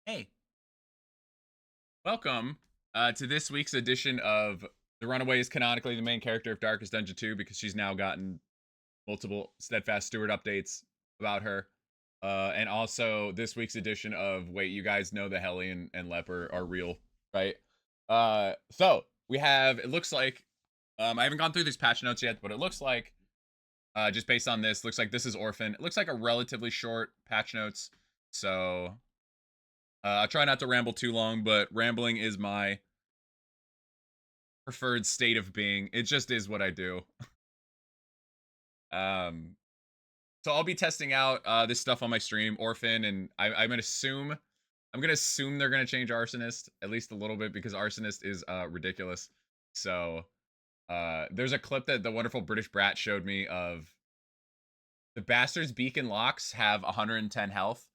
Hey, welcome to this week's edition of The Runaway is canonically the main character of Darkest Dungeon 2 because she's now gotten multiple Steadfast Steward updates about her. And also this week's edition of Wait, you guys know the Hellion and Leper are real, right? So we have, it looks like, I haven't gone through these patch notes yet, but it looks like, just based on this, looks like this is Orphan. It looks like a relatively short patch notes. So I'll try not to ramble too long, but rambling is my preferred state of being. It just is what I do. Um, so I'll be testing out this stuff on my stream, Orphan, and I'm gonna assume they're gonna change Arsonist at least a little bit because Arsonist is ridiculous. So there's a clip that the wonderful British Brat showed me of the Bastard's Beacon locks have 110 health,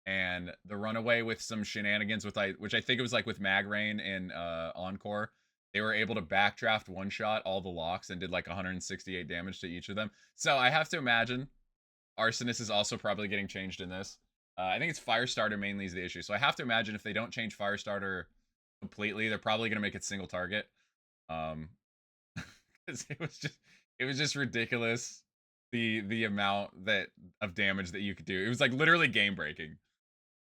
and the Runaway with some shenanigans with which I think it was like with Mag Rain and Encore. They were able to backdraft one shot all the locks and did like 168 damage to each of them. So I have to imagine Arsonist is also probably getting changed in this. I think it's Firestarter mainly is the issue. So I have to imagine if they don't change Firestarter completely, they're probably going to make it single target. Um, because it was just ridiculous the amount that of damage that you could do. It was like literally game breaking.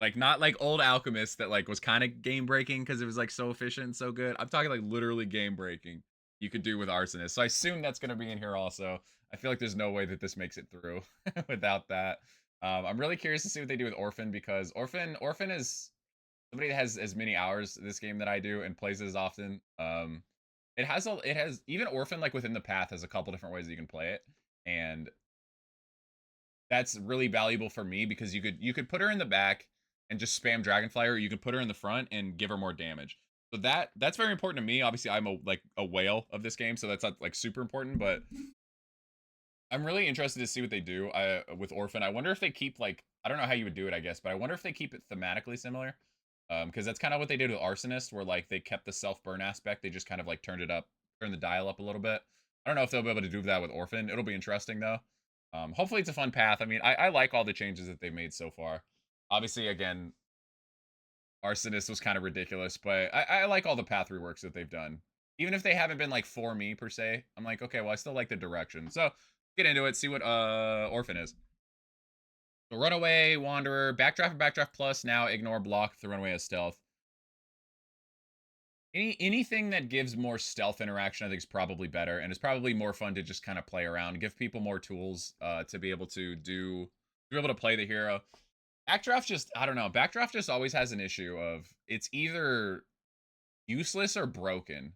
Like not like old Alchemist that like was kind of game breaking because it was like so efficient and so good. I'm talking like literally game breaking you could do with Arsonist. So I assume that's gonna be in here also. I feel like there's no way that this makes it through without that. I'm really curious to see what they do with Orphan because Orphan is somebody that has as many hours this game that I do and plays it as often. It has even Orphan like within the path has a couple different ways you can play it, and that's really valuable for me because you could put her in the back and just spam Dragonfly, or you could put her in the front and give her more damage. So that's very important to me. Obviously, I'm a whale of this game, so that's not like super important, but I'm really interested to see what they do with Orphan. I wonder if they keep like I don't know how you would do it, I guess, but I wonder if they keep it thematically similar. Because that's kind of what they did with Arsonist, where like they kept the self burn aspect. They just kind of like turned the dial up a little bit. I don't know if they'll be able to do that with Orphan. It'll be interesting though. Hopefully it's a fun path. I mean, I like all the changes that they've made so far. Obviously, again, Arsonist was kind of ridiculous, but I like all the path reworks that they've done. Even if they haven't been like for me per se, I'm like, okay, well, I still like the direction. So get into it, see what Orphan is. So Runaway, Wanderer, Backdraft and Backdraft Plus, now ignore block if the Runaway has stealth. Anything that gives more stealth interaction, I think is probably better, and it's probably more fun to just kind of play around, give people more tools to be able to play the hero. Backdraft just I don't know. Backdraft just always has an issue of it's either useless or broken.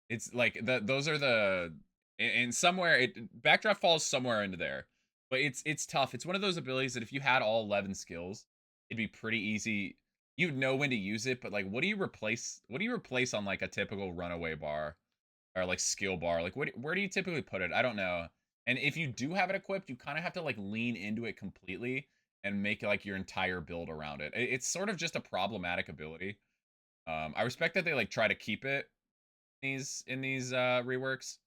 It's like those are the and somewhere Backdraft falls somewhere into there, but it's tough. It's one of those abilities that if you had all 11 skills, it'd be pretty easy. You'd know when to use it, but like, what do you replace? What do you replace on like a typical runaway bar or like skill bar? Like, where do you typically put it? I don't know. And if you do have it equipped, you kind of have to like lean into it completely and make like your entire build around it. It's sort of just a problematic ability. I respect that they like try to keep it in these reworks.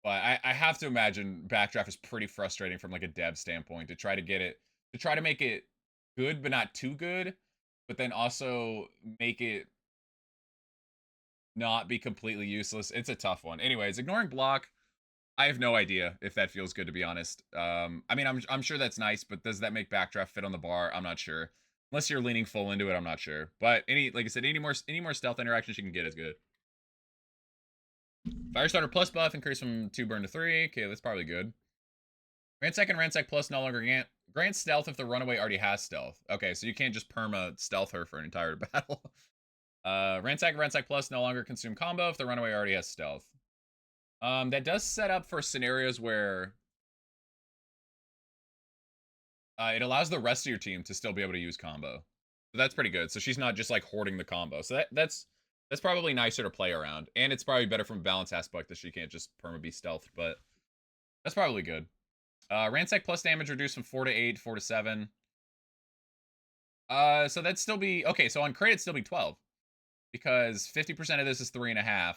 But I have to imagine Backdraft is pretty frustrating from like a dev standpoint to try to get it to try to make it good but not too good, but then also make it not be completely useless. It's a tough one. Anyways, ignoring block, I have no idea if that feels good to be honest. I mean I'm sure that's nice, but does that make Backdraft fit on the bar? I'm not sure. Unless you're leaning full into it, I'm not sure. But like I said, any more stealth interactions you can get is good. Firestarter plus buff increase from 2 burn to 3. Okay, that's probably good. Ransack and Ransack plus no longer grant stealth if the runaway already has stealth. Okay, so you can't just perma stealth her for an entire battle. Ransack and Ransack plus no longer consume combo if the runaway already has stealth. That does set up for scenarios where it allows the rest of your team to still be able to use combo. So that's pretty good. So she's not just like hoarding the combo. So that's probably nicer to play around, and it's probably better from a balance aspect that she can't just perma be stealth. But that's probably good. Ransack plus damage reduced from 4 to 8, 4 to 7. So that'd still be okay. So on crit, it'd still be 12 because 50% of this is 3.5.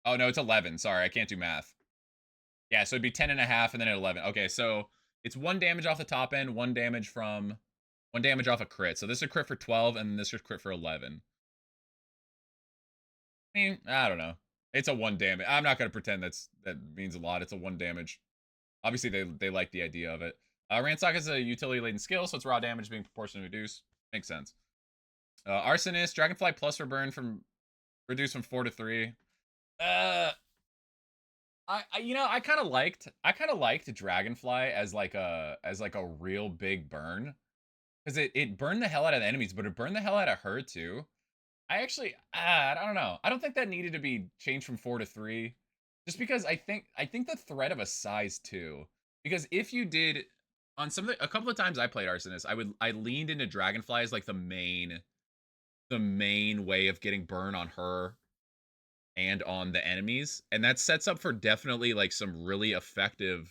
Oh no, it's 11. Sorry, I can't do math. Yeah, so it'd be 10.5 and then at 11. Okay, so it's 1 damage off the top end, 1 damage from 1 damage off a crit. So this would crit for 12, and this would crit for 11. I mean, I don't know. It's a 1 damage. I'm not going to pretend that means a lot. It's a 1 damage. Obviously, they like the idea of it. Ransack is a utility-laden skill, so its raw damage being proportionally reduced. Makes sense. Arsonist, Dragonfly plus for burn from reduced from 4 to 3. I kind of liked Dragonfly as like a real big burn, because it burned the hell out of the enemies, but it burned the hell out of her too. I don't know. I don't think that needed to be changed from 4 to 3, just because I think the threat of a size 2, because if you did on a couple of times I played Arsonist, I leaned into Dragonfly as like the main way of getting burn on her and on the enemies, and that sets up for definitely like some really effective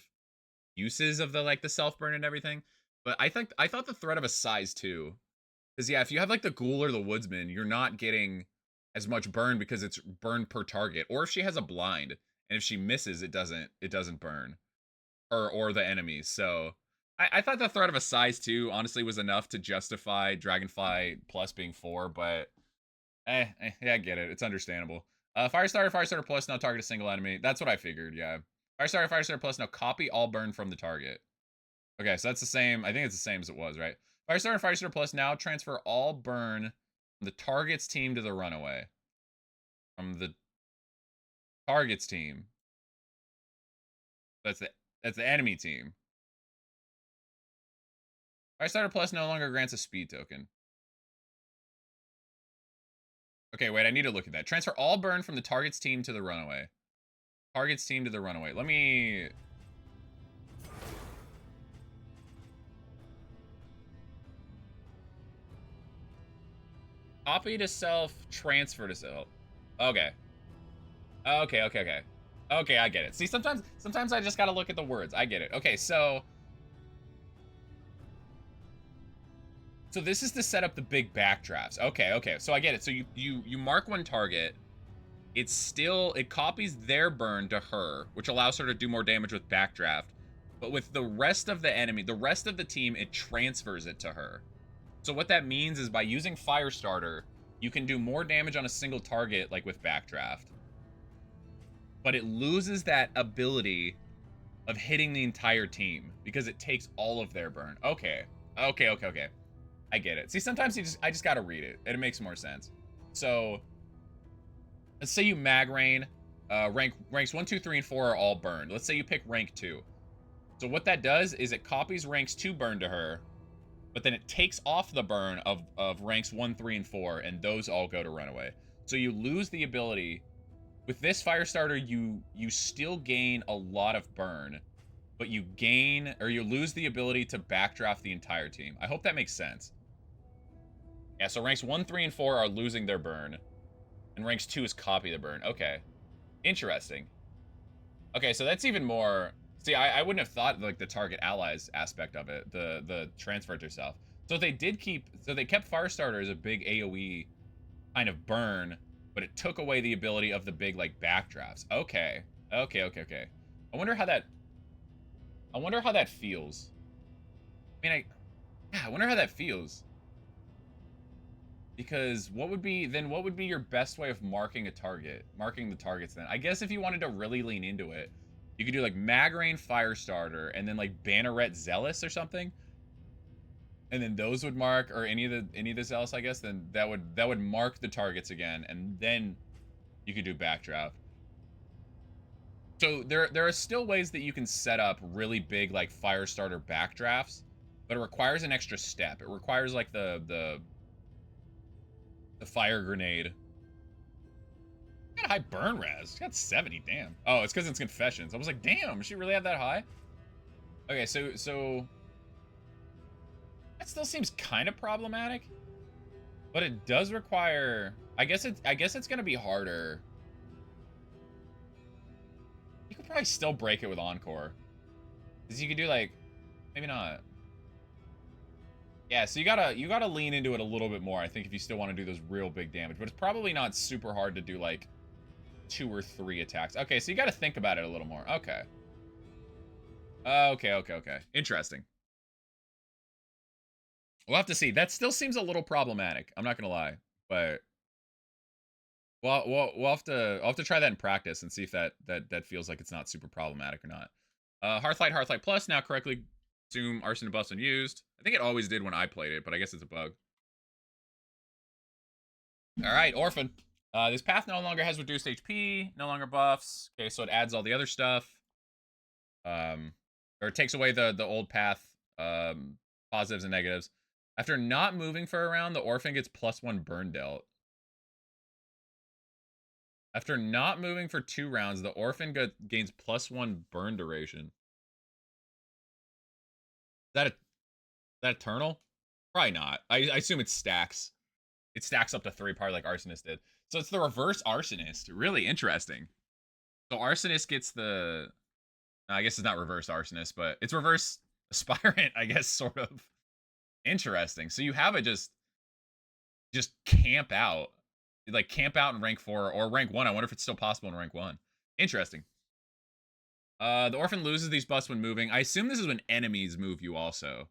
uses of the self burn and everything. But I thought the threat of a size 2, because yeah, if you have like the ghoul or the woodsman, you're not getting as much burn because it's burn per target, or if she has a blind and if she misses, it doesn't burn her or the enemies. So I thought the threat of a size 2 honestly was enough to justify Dragonfly plus being 4, but yeah, I get it. It's understandable. Firestarter plus now target a single enemy. That's what I figured, yeah. Firestarter plus now copy all burn from the target. Okay, so that's the same. I think it's the same as it was, right? Firestarter plus now transfer all burn from the target's team to the runaway. From the target's team. That's the enemy team. Firestarter plus no longer grants a speed token. Okay, wait, I need to look at that. Transfer all burn from the target's team to the runaway. Target's team to the runaway. Let me... Copy to self, transfer to self. Okay. Okay. Okay, I get it. See, sometimes I just gotta look at the words. I get it. Okay, so this is to set up the big backdrafts. Okay. So I get it. So you mark one target. It copies their burn to her, which allows her to do more damage with backdraft. But with the rest of the enemy, the rest of the team, it transfers it to her. So what that means is by using Firestarter, you can do more damage on a single target, like with backdraft. But it loses that ability of hitting the entire team because it takes all of their burn. Okay. I get it. See, sometimes I just gotta read it, and it makes more sense. So let's say you mag rain, ranks 1, 2, 3, and 4 are all burned. Let's say you pick rank 2. So what that does is it copies ranks 2 burn to her, but then it takes off the burn of ranks 1, 3, and 4, and those all go to runaway. So you lose the ability. With this Firestarter, you still gain a lot of burn, but you lose the ability to backdraft the entire team. I hope that makes sense. Yeah, so ranks 1, 3, and 4 are losing their burn, and ranks 2 is copy the burn. Okay. Interesting. Okay, so that's even more... See, I wouldn't have thought like the target allies aspect of it, the transfer to yourself. So they kept Firestarter as a big AoE kind of burn, but it took away the ability of the big like backdrafts. Okay. I wonder how that feels. I mean, I wonder how that feels. Because what would be your best way of marking the targets then? I guess if you wanted to really lean into it, you could do like Magrain Firestarter and then like Banneret Zealous or something. And then those would mark, or any of the Zealous, I guess, then that would mark the targets again, and then you could do backdraft. So there are still ways that you can set up really big like Firestarter backdrafts, but it requires an extra step. It requires like the fire grenade. Got a high burn res. Got 70, damn. Oh, it's because it's Confessions. I was like, damn, does she really have that high? Okay, so that still seems kind of problematic, but it does require... I guess it's gonna be harder. You could probably still break it with Encore, because you could do like... Maybe not. Yeah, so you gotta lean into it a little bit more, I think, if you still want to do those real big damage. But it's probably not super hard to do like 2 or 3 attacks. Okay, so you gotta think about it a little more. Okay. Okay. Interesting. We'll have to see. That still seems a little problematic. I'm not gonna lie, but we'll have to try that in practice and see if that feels like it's not super problematic or not. Hearthlight Plus now correctly assume Arson buffs when used. I think it always did when I played it, but I guess it's a bug. All right, Orphan. This path no longer has reduced HP, no longer buffs. Okay, so it adds all the other stuff. Or it takes away the old path, positives and negatives. After not moving for a round, the Orphan gets +1 burn dealt. After not moving for 2 rounds, the Orphan gains +1 burn duration. Is that eternal? Probably not. I assume it stacks. It stacks up to 3, probably like Arsonist did. So it's the reverse Arsonist. Really interesting. So Arsonist gets the... I guess it's not reverse Arsonist, but it's reverse Aspirant, I guess, sort of. Interesting. So you have it just camp out. Like, camp out in rank 4 or rank 1. I wonder if it's still possible in rank 1. Interesting. The Orphan loses these buffs when moving. I assume this is when enemies move you also.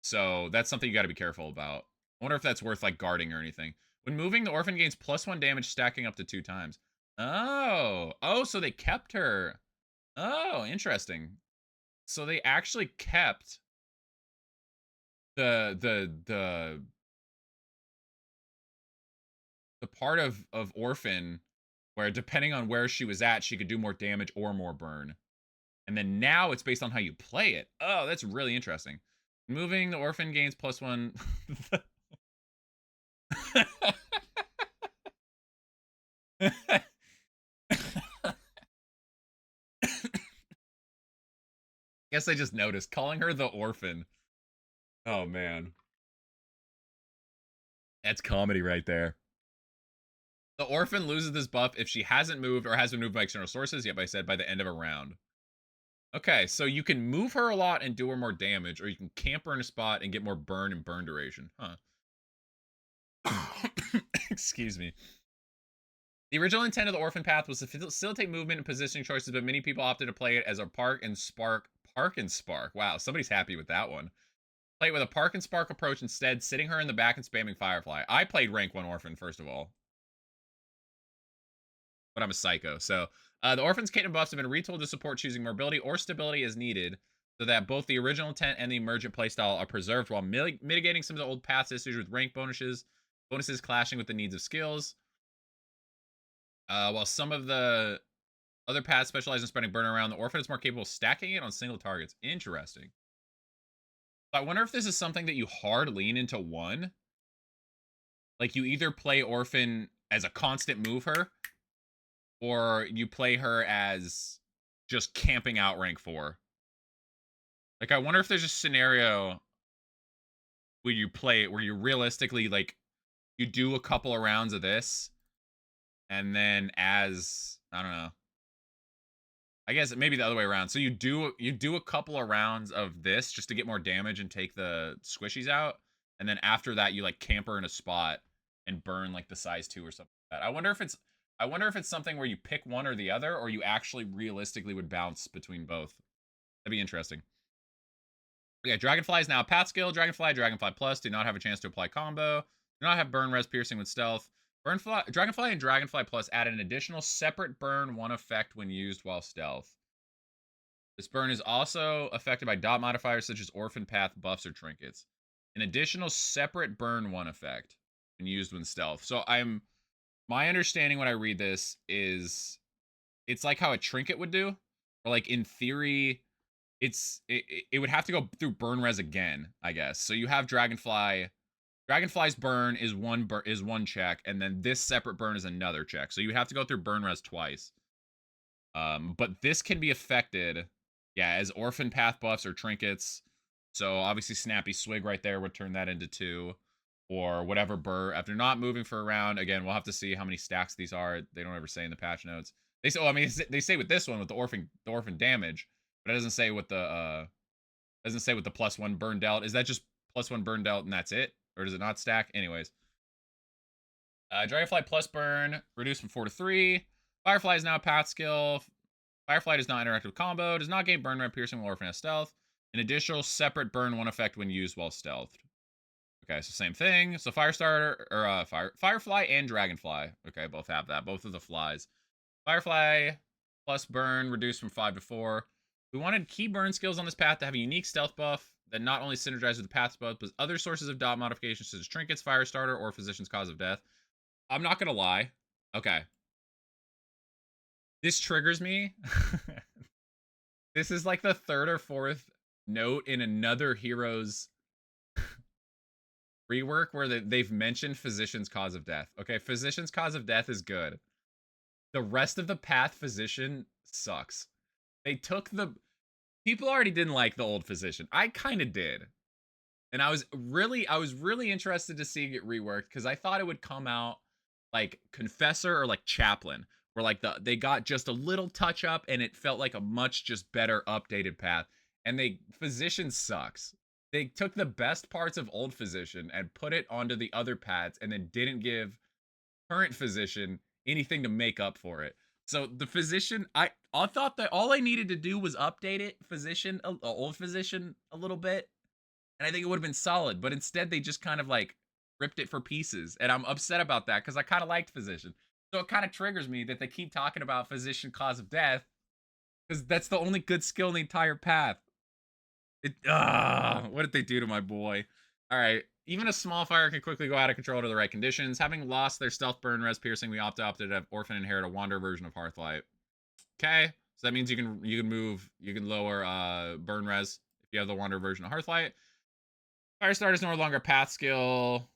So that's something you got to be careful about. I wonder if that's worth, like, guarding or anything. When moving, the Orphan gains +1 damage stacking up to 2 times. Oh. Oh, so they kept her. Oh, interesting. So they actually kept the part of Orphan where, depending on where she was at, she could do more damage or more burn. And then now it's based on how you play it. Oh, that's really interesting. Moving, the Orphan gains +1. Guess I just noticed. Calling her the Orphan. Oh, man. That's comedy right there. The Orphan loses this buff if she hasn't moved or has been moved by external sources. Yep, I said by the end of a round. Okay, so you can move her a lot and do her more damage, or you can camp her in a spot and get more burn and burn duration. Huh. Excuse me. The original intent of the Orphan path was to facilitate movement and positioning choices, but many people opted to play it as a park and spark. Wow, somebody's happy with that one. Play it with a park and spark approach instead, sitting her in the back and spamming Firefly. I played rank 1 Orphan, first of all. But I'm a psycho. So, the Orphan's kit and buffs have been retooled to support choosing mobility or stability as needed, so that both the original intent and the emergent playstyle are preserved while mitigating some of the old path's issues with rank bonuses clashing with the needs of skills. While some of the other paths specialize in spreading burn around, the Orphan is more capable of stacking it on single targets. Interesting. I wonder if this is something that you hard lean into one. Like, you either play Orphan as a constant mover, or you play her as just camping out rank 4. Like, I wonder if there's a scenario where you play it, where you realistically, like, you do a couple of rounds of this, and then as, I don't know, I guess maybe the other way around. So you do a couple of rounds of this just to get more damage and take the squishies out, and then after that you, like, camper in a spot and burn, like, the size 2 or something like that. I wonder if it's something where you pick one or the other, or you actually realistically would bounce between both. That'd be interesting. Yeah, Dragonfly is now a path skill. Dragonfly Plus do not have a chance to apply combo. Do not have burn, res, piercing with stealth. Dragonfly and Dragonfly Plus add an additional separate burn 1 effect when used while stealth. This burn is also affected by dot modifiers such as Orphan Path buffs or trinkets. An additional separate burn 1 effect when used when stealth. So my understanding when I read this is it's like how a trinket would do. Or, like, in theory, it would have to go through burn res again, I guess. So you have Dragonfly. Dragonfly's burn is one check, and then this separate burn is another check. So you have to go through burn res twice. But this can be affected, yeah, as Orphan Path buffs or trinkets. So obviously Snappy Swig right there would turn that into 2. Or whatever burr. After not moving for a round, again, we'll have to see how many stacks these are. They don't ever say in the patch notes. They say, well, I mean, they say with this one with the orphan damage, but it doesn't say with the +1 burn dealt. Is that just +1 burn dealt and that's it, or does it not stack? Anyways, Dragonfly plus burn reduced from 4 to 3. Firefly is now a path skill. Firefly does not interact with combo. Does not gain burn red piercing while Orphan has stealth. An additional separate burn 1 effect when used while stealthed. Okay, so same thing. So Firestarter, or Firefly and Dragonfly. Okay, both have that. Both of the flies. Firefly plus burn reduced from 5 to 4. We wanted key burn skills on this path to have a unique stealth buff that not only synergizes with the path's buff, but other sources of dot modifications such as trinkets, Firestarter, or Physician's Cause of Death. I'm not gonna lie. Okay. This triggers me. This is like the third or fourth note in another hero's rework where they've mentioned Physician's Cause of Death. Okay, Physician's Cause of Death is good. The rest of the path Physician sucks. They took the... People already didn't like the old Physician. I kind of did. And I was really interested to see it get reworked because I thought it would come out like Confessor or like Chaplain, where like they got just a little touch up and it felt like a much just better updated path. And Physician sucks. They took the best parts of old Physician and put it onto the other paths and then didn't give current Physician anything to make up for it. So the Physician, I thought that all I needed to do was update it, old Physician a little bit, and I think it would have been solid. But instead, they just kind of like ripped it for pieces, and I'm upset about that because I kind of liked Physician. So it kind of triggers me that they keep talking about Physician Cause of Death because that's the only good skill in the entire path. What did they do to my boy? All right. Even a small fire can quickly go out of control under the right conditions. Having lost their stealth, burn, res, piercing, we opted to have Orphan inherit a wander version of Hearthlight. Okay, so that means you can lower burn res if you have the wander version of Hearthlight. Firestarter is no longer a path skill.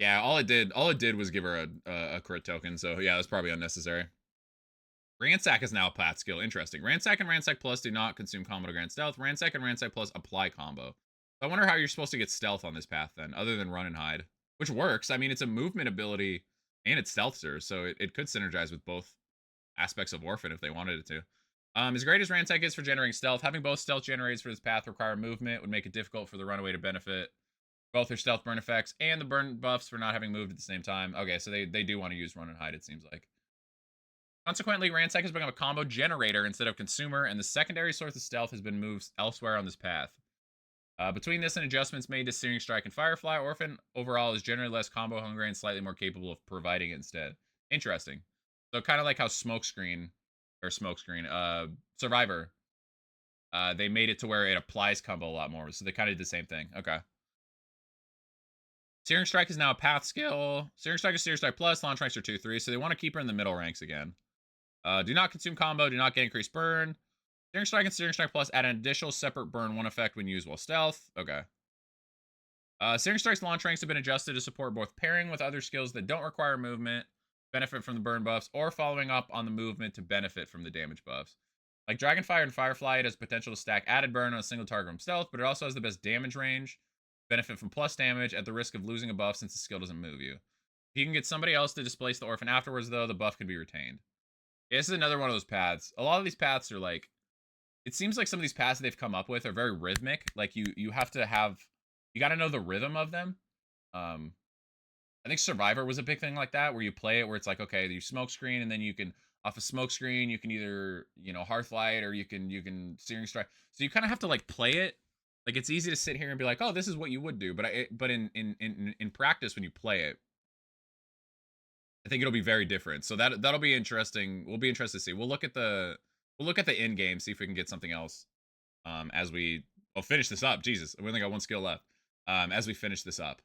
Yeah, all it did was give her a crit token. So yeah, that's probably unnecessary. Ransack is now a path skill. Interesting. Ransack and Ransack Plus do not consume combo to grant stealth. Ransack and Ransack Plus apply combo. I wonder how you're supposed to get stealth on this path then, other than run and hide, which works. I mean, it's a movement ability and it's stealthster, so it could synergize with both aspects of Orphan if they wanted it to. As great as Ransack is for generating stealth, having both stealth generators for this path require movement would make it difficult for the runaway to benefit both her stealth burn effects and the burn buffs for not having moved at the same time. Okay, so they do want to use run and hide, it seems like. Consequently, Ransack has become a combo generator instead of consumer, and the secondary source of stealth has been moved elsewhere on this path. Between this and adjustments made to Searing Strike and Firefly, Orphan overall is generally less combo hungry and slightly more capable of providing it instead. Interesting. So kind of like how Survivor, they made it to where it applies combo a lot more. So they kind of did the same thing. Okay. Searing Strike is now a path skill. Searing Strike is Searing Strike Plus. Launch ranks are 2-3. So they want to keep her in the middle ranks again. Do not consume combo. Do not get increased burn. Searing Strike and Searing Strike Plus add an additional separate burn 1 effect when used while stealth. Okay. Searing Strike's launch ranks have been adjusted to support both pairing with other skills that don't require movement, benefit from the burn buffs, or following up on the movement to benefit from the damage buffs. Like Dragonfire and Firefly, it has potential to stack added burn on a single target from stealth, but it also has the best damage range, benefit from plus damage at the risk of losing a buff since the skill doesn't move you. If you can get somebody else to displace the Orphan afterwards, though, the buff can be retained. Yeah, this is another one of those paths. A lot of these paths are like, it seems like some of these paths they've come up with are very rhythmic. Like you have to have, you got to know the rhythm of them. I think Survivor was a big thing like that, where you play it where it's like, okay, you smoke screen, and then you can, off a smoke screen, you can either, Hearthlight, or you can Searing Strike. So you kind of have to like play it. Like it's easy to sit here and be like, oh, this is what you would do, but in practice when you play it, I think it'll be very different. So that'll be interesting. We'll be interested to see. We'll look at the end game, see if we can get something else. As we finish this up. Jesus, we only got one skill left. As we finish this up.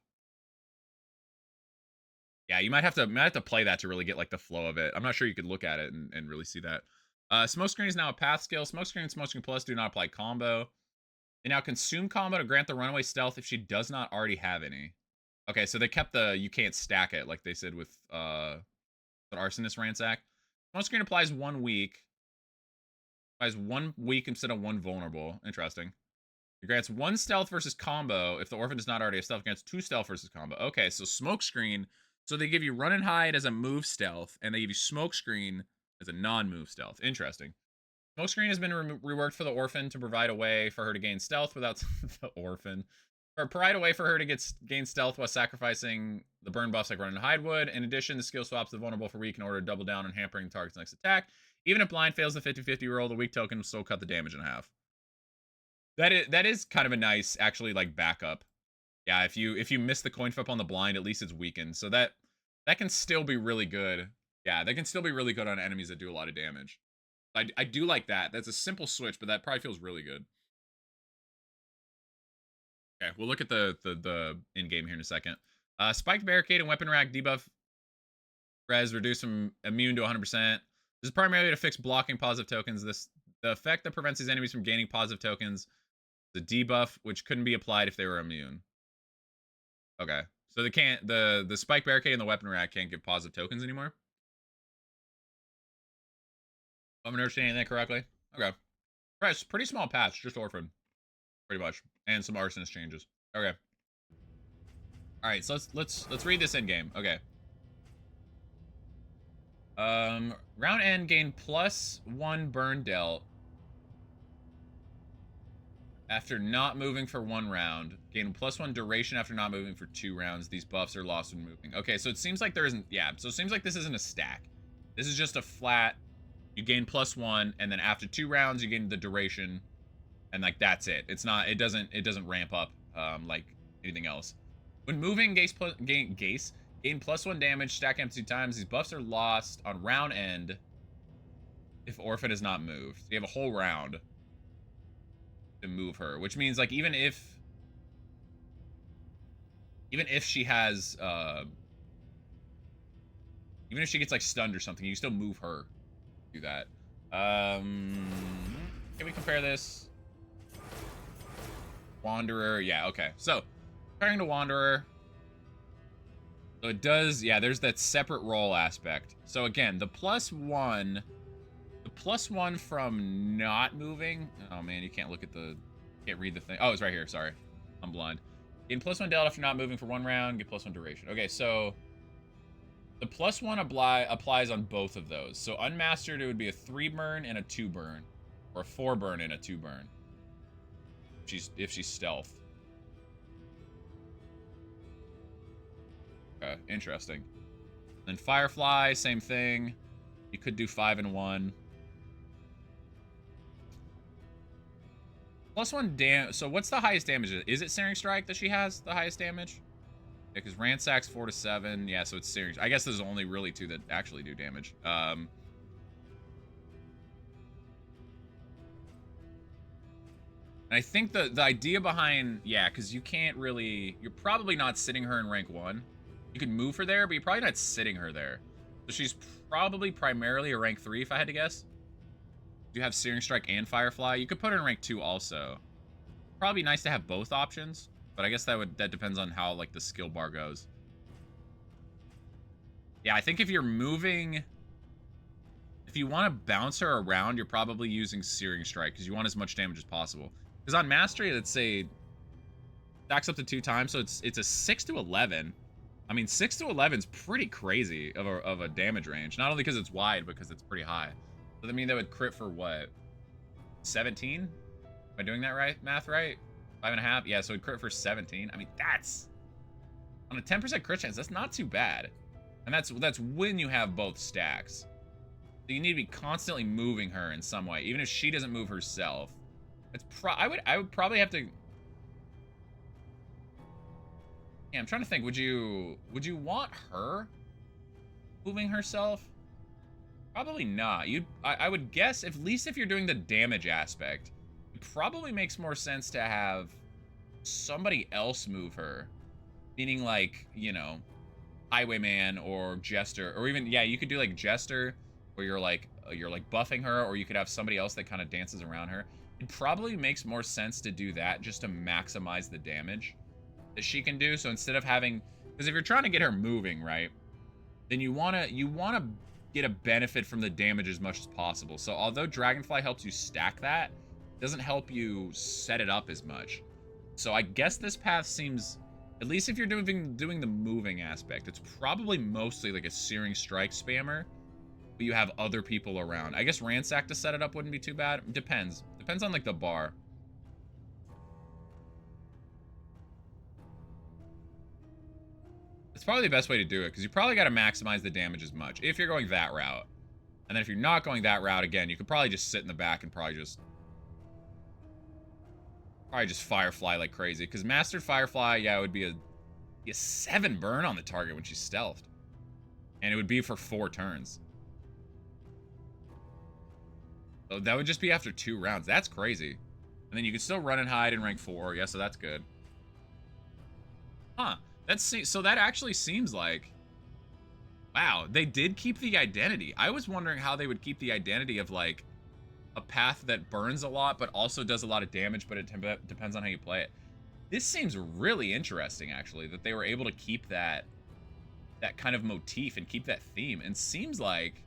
Yeah, you might have to play that to really get like the flow of it. I'm not sure you could look at it and really see that. Smoke Screen is now a path skill. Smoke Screen and Smoke Screen Plus do not apply combo. They now consume combo to grant the runaway stealth if she does not already have any. Okay, so they kept the you can't stack it like they said with the Arsonist Ransack. Smoke Screen applies 1 week. Applies 1 week instead of 1 vulnerable. Interesting. It grants 1 stealth versus combo. If the Orphan does not already have stealth, it grants 2 stealth versus combo. Okay, so Smoke Screen. So they give you Run and Hide as a move stealth, and they give you Smoke Screen as a non-move stealth. Interesting. Smoke Screen has been reworked for the Orphan to provide a way for her to gain stealth without the Orphan. Or provide a way for her to gain stealth while sacrificing the burn buffs like Run and Hide would. In addition, the skill swaps the vulnerable for weak in order to double down on hampering the target's next attack. Even if blind fails the 50-50 roll, the weak token will still cut the damage in half. That is kind of a nice, actually, like, backup. Yeah, if you miss the coin flip on the blind, at least it's weakened. So that can still be really good. Yeah, that can still be really good on enemies that do a lot of damage. I do like that. That's a simple switch, but that probably feels really good. Okay, we'll look at the in-game here in a second. Spiked Barricade and Weapon Rack debuff res reduce from immune to 100%. This is primarily to fix blocking positive tokens. The effect that prevents these enemies from gaining positive tokens, the debuff, which couldn't be applied if they were immune. Okay, so they can't the Spike Barricade and the Weapon Rack can't give positive tokens anymore. If I'm understanding that correctly. Okay, right, pretty small patch, just Orphan, pretty much, and some Arsonist changes. Okay. All right, so let's read this in game. Okay. Round end gain +1 burn dealt after not moving for 1 round. Gain +1 duration after not moving for 2 rounds. These buffs are lost when moving. Okay, so it seems like there isn't. Yeah, so it seems like this isn't a stack. This is just a flat. You gain +1, and then after 2 rounds, you gain the duration, and like that's it. It's not. It doesn't ramp up like anything else. When moving, gain +1 damage, stack empty times. These buffs are lost on round end if Orphan is not moved. So you have a whole round to move her, which means like even if she has even if she gets like stunned or something, you still move her. Do that. Can we compare this? Wanderer, yeah, okay. So comparing to Wanderer. So it does, yeah, there's that separate role aspect. So again, the +1 from not moving. Oh man, you can't look at can't read the thing. Oh, it's right here, sorry. I'm blind. Gain +1 dealt after not moving for 1 round, get +1 duration. Okay, so the +1 applies on both of those. So unmastered, it would be a 3 burn and a 2 burn. Or a 4 burn and a 2 burn. If she's stealth. Okay, interesting. Then Firefly, same thing. You could do 5 and 1. +1 damage. So what's the highest damage? Is it Searing Strike that she has the highest damage? Yeah, because Ransack's 4 to 7. Yeah, so it's Searing. I guess there's only really 2 that actually do damage. And I think the idea behind, yeah, because you can't really, you're probably not sitting her in rank 1. You could move her there, but you're probably not sitting her there. So she's probably primarily a rank 3 if I had to guess. You have Searing Strike and Firefly. You could put her in rank 2 also. Probably nice to have both options, but I guess that depends on how like the skill bar goes. Yeah, I think if you're moving, if you want to bounce her around, you're probably using Searing Strike because you want as much damage as possible. Because on Mastery, let's say stacks up to 2 times, so it's a 6 to 11. I mean, 6 to 11 is pretty crazy of a damage range. Not only because it's wide, but because it's pretty high. So that means that would crit for what? 17? Am I doing that right? Math right? 5.5? Yeah, so it'd crit for 17. I mean, that's on a 10% crit chance. That's not too bad, and that's when you have both stacks. So you need to be constantly moving her in some way, even if she doesn't move herself. It's I would probably have to. Yeah, I'm trying to think. Would you want her moving herself? Probably not. I would guess, at least if you're doing the damage aspect, it probably makes more sense to have somebody else move her. Meaning like, you know, Highwayman or Jester, or even, yeah, you could do like Jester, where you're like buffing her, or you could have somebody else that kind of dances around her. It probably makes more sense to do that just to maximize the damage that she can do. So instead of having, because if you're trying to get her moving, right, then you wanna get a benefit from the damage as much as possible. So although Dragonfly helps you stack that, it doesn't help you set it up as much. So I guess this path seems, at least if you're doing the moving aspect, it's probably mostly like a Searing Strike spammer, but you have other people around. I guess Ransack to set it up wouldn't be too bad. Depends on like the bar. It's probably the best way to do it, because you probably got to maximize the damage as much if you're going that route. And then if you're not going that route, again, you could probably just sit in the back and probably just Probably just Firefly like crazy. Because Mastered Firefly, yeah, it would be a 7 burn on the target when she's stealthed. And it would be for 4 turns. So that would just be after 2 rounds. That's crazy. And then you can still run and hide in rank 4. Yeah, so that's good. Huh. So that actually seems like... Wow, they did keep the identity. I was wondering how they would keep the identity of, like, a path that burns a lot, but also does a lot of damage, but it depends on how you play it. This seems really interesting, actually, that they were able to keep that kind of motif and keep that theme. And seems like...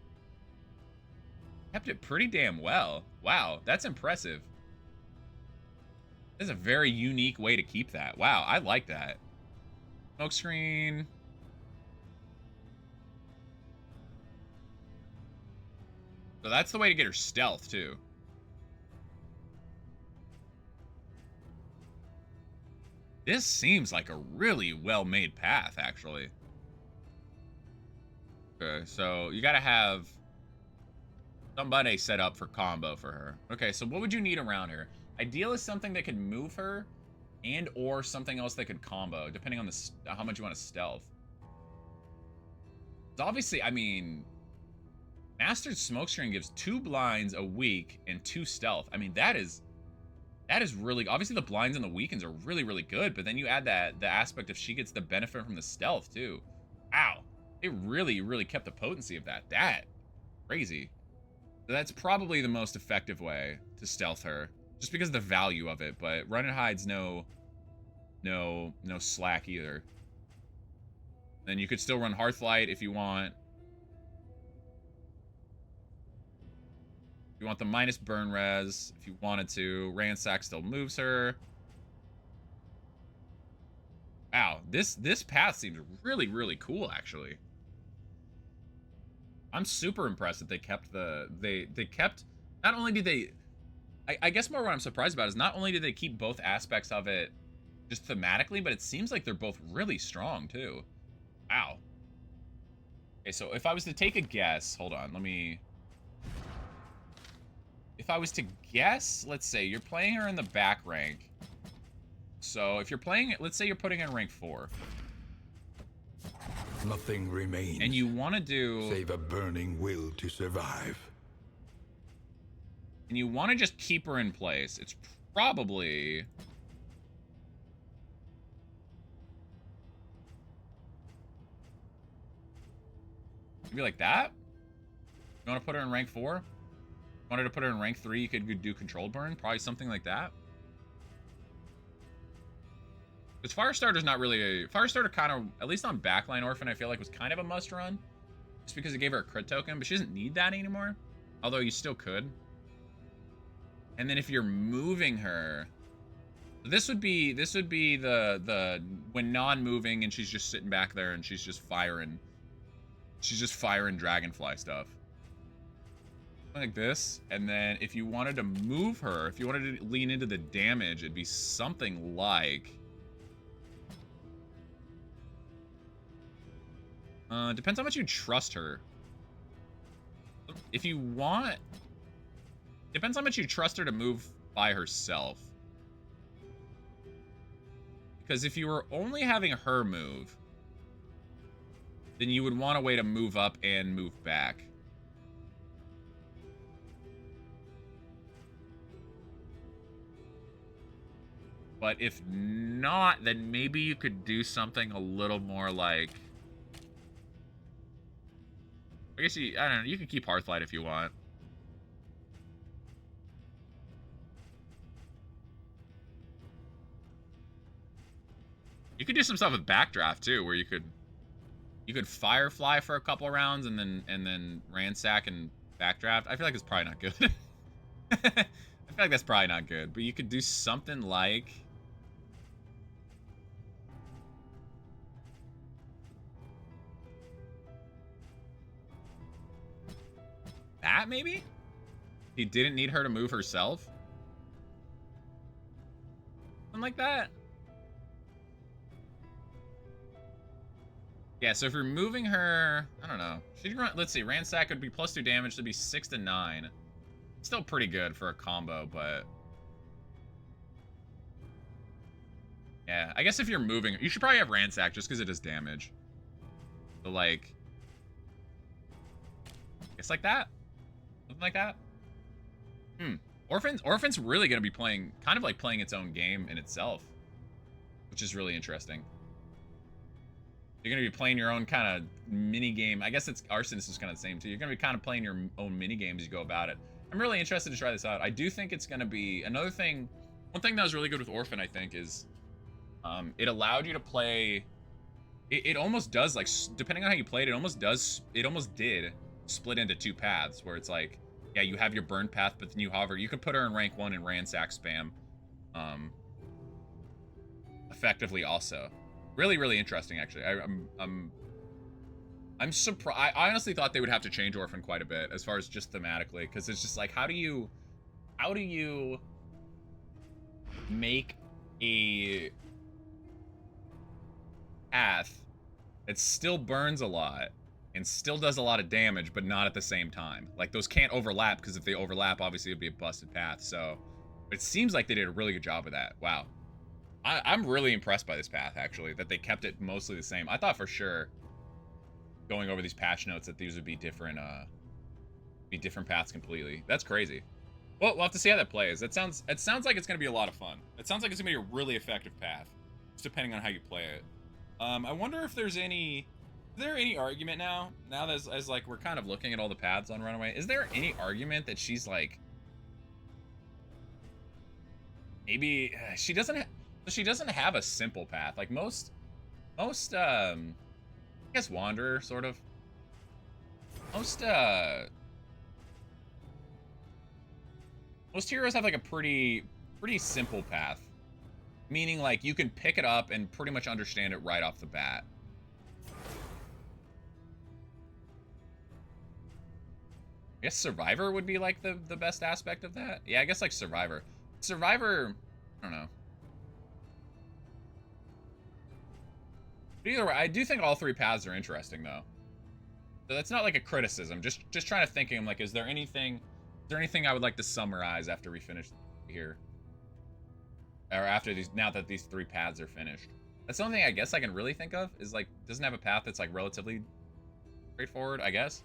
kept it pretty damn well. Wow, that's impressive. That's a very unique way to keep that. Wow, I like that. Smokescreen. So that's the way to get her stealth, too. This seems like a really well-made path, actually. Okay, so you gotta have somebody set up for combo for her. Okay, so what would you need around her? Ideal is something that could move her and or something else that could combo, depending on how much you want to stealth. So obviously, I mean... Mastered Smokescreen gives 2 blinds a week and 2 stealth. I mean, that is really... Obviously, the blinds and the weakens are really, really good, but then you add the aspect of she gets the benefit from the stealth, too. Wow. It really, really kept the potency of that. Crazy. So that's probably the most effective way to stealth her, just because of the value of it, but Run and Hide's no slack either. Then you could still run Hearthlight if you want. You want the minus burn res if you wanted to. Ransack still moves her. Wow, this path seems really, really cool, actually. I'm super impressed that they kept they kept... Not only did they... I guess more what I'm surprised about is not only did they keep both aspects of it just thematically, but it seems like they're both really strong, too. Wow. Okay, so if I was to take a guess... Hold on, let me... If I was to guess, let's say you're playing her in the back rank. So if you're playing, let's say you're putting her in rank 4. Nothing remains. And you want to do... save a burning will to survive. And you want to just keep her in place. It's probably... Maybe like that? You want to put her in rank 4? Wanted to put her in rank 3, you could do controlled burn, probably something like that. Because Firestarter's not really a... Firestarter kind of, at least on backline Orphan, I feel like was kind of a must run. Just because it gave her a crit token, but she doesn't need that anymore. Although you still could. And then if you're moving her... This would be the when non-moving and she's just sitting back there and she's just firing... She's just firing Dragonfly stuff. Like this, and then if you wanted to move her, if you wanted to lean into the damage, it'd be something like... depends how much you trust her. If you want... Depends how much you trust her to move by herself. Because if you were only having her move, then you would want a way to move up and move back. But if not, then maybe you could do something a little more like... I guess I don't know, you can keep Hearthlight if you want. You could do some stuff with Backdraft too, where you could Firefly for a couple of rounds and then Ransack and Backdraft. I feel like it's probably not good. I feel like that's probably not good, but you could do something like... that, maybe? He didn't need her to move herself? Something like that? Yeah, so if you're moving her... I don't know. She'd run, let's see, Ransack would be +2 damage, to be 6 to 9. Still pretty good for a combo, but... Yeah, I guess if you're moving, you should probably have ransack just because it does damage. So like, I guess like that, something like that. Orphan's really gonna be playing, kind of like playing its own game in itself, which is really interesting. You're gonna be playing your own kind of mini game. I guess it's Arsonist is kind of the same too. You're gonna be kind of playing your own mini games as you go about it. I'm really interested to try this out. I do think it's gonna be another thing. One thing that was really good with Orphan, I think, is it allowed you to play. It almost does, like, depending on how you played, it almost did split into two paths where it's like, yeah, you have your burn path, but then you hover. You can put her in rank 1 and ransack spam, effectively also. Really, really interesting, actually. I'm surprised. I honestly thought they would have to change Orphan quite a bit as far as just thematically, because it's just like, how do you make a path that still burns a lot and still does a lot of damage, but not at the same time? Like, those can't overlap, because if they overlap, obviously it'd be a busted path. So it seems like they did a really good job of that. Wow. I'm really impressed by this path, actually, that they kept it mostly the same. I thought for sure, going over these patch notes, that these would be different paths completely. That's crazy. Well, we'll have to see how that plays. It sounds like it's gonna be a lot of fun. It sounds like it's gonna be a really effective path, just depending on how you play it. I wonder if there's any... Is there any argument now that as like we're kind of looking at all the paths on Runaway, is there any argument that she's like, maybe she doesn't have a simple path? Like most I guess Wanderer, sort of. Most heroes have like a pretty simple path. Meaning, like, you can pick it up and pretty much understand it right off the bat. I guess Survivor would be, like, the best aspect of that. Yeah, I guess, like, Survivor. Survivor, I don't know. But either way, I do think all three paths are interesting, though. So that's not, like, a criticism. Just trying to think, I'm like, is there anything I would like to summarize after we finish here? Or after these, now that these three paths are finished. That's the only thing I guess I can really think of, is like, doesn't have a path that's like relatively straightforward, I guess.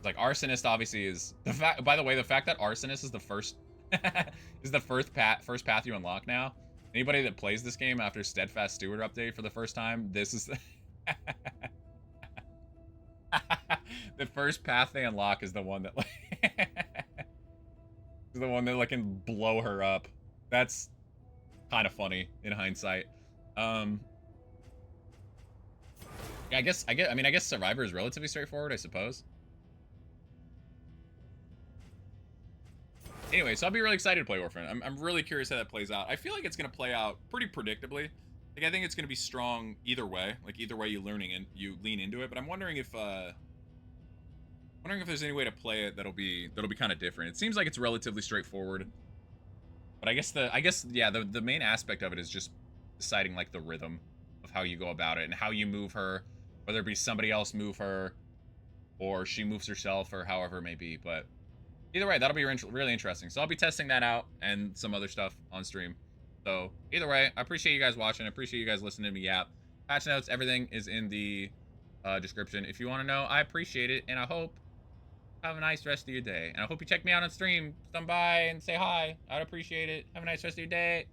Like, Arsonist obviously is the fact, by the way, the fact that Arsonist is the first first path you unlock now. Anybody that plays this game after Steadfast Steward update for the first time, this is the first path they unlock is the one that like is the one that like can blow her up. That's kind of funny in hindsight. Yeah, I guess Survivor is relatively straightforward, I suppose. Anyway, so I'll be really excited to play Orphan. I'm really curious how that plays out. I feel like it's gonna play out pretty predictably. Like, I think it's gonna be strong either way. Like, either way you lean into it. But I'm wondering if there's any way to play it that'll be kind of different. It seems like it's relatively straightforward. But I guess the main aspect of it is just deciding, like, the rhythm of how you go about it and how you move her, whether it be somebody else move her or she moves herself or however it may be. But either way, that'll be really interesting. So I'll be testing that out and some other stuff on stream. So either way, I appreciate you guys watching. I appreciate you guys listening to me yap. Patch notes, everything is in the description. If you want to know, I appreciate it, and I hope you have a nice rest of your day. And I hope you check me out on stream. Come by and say hi. I'd appreciate it. Have a nice rest of your day.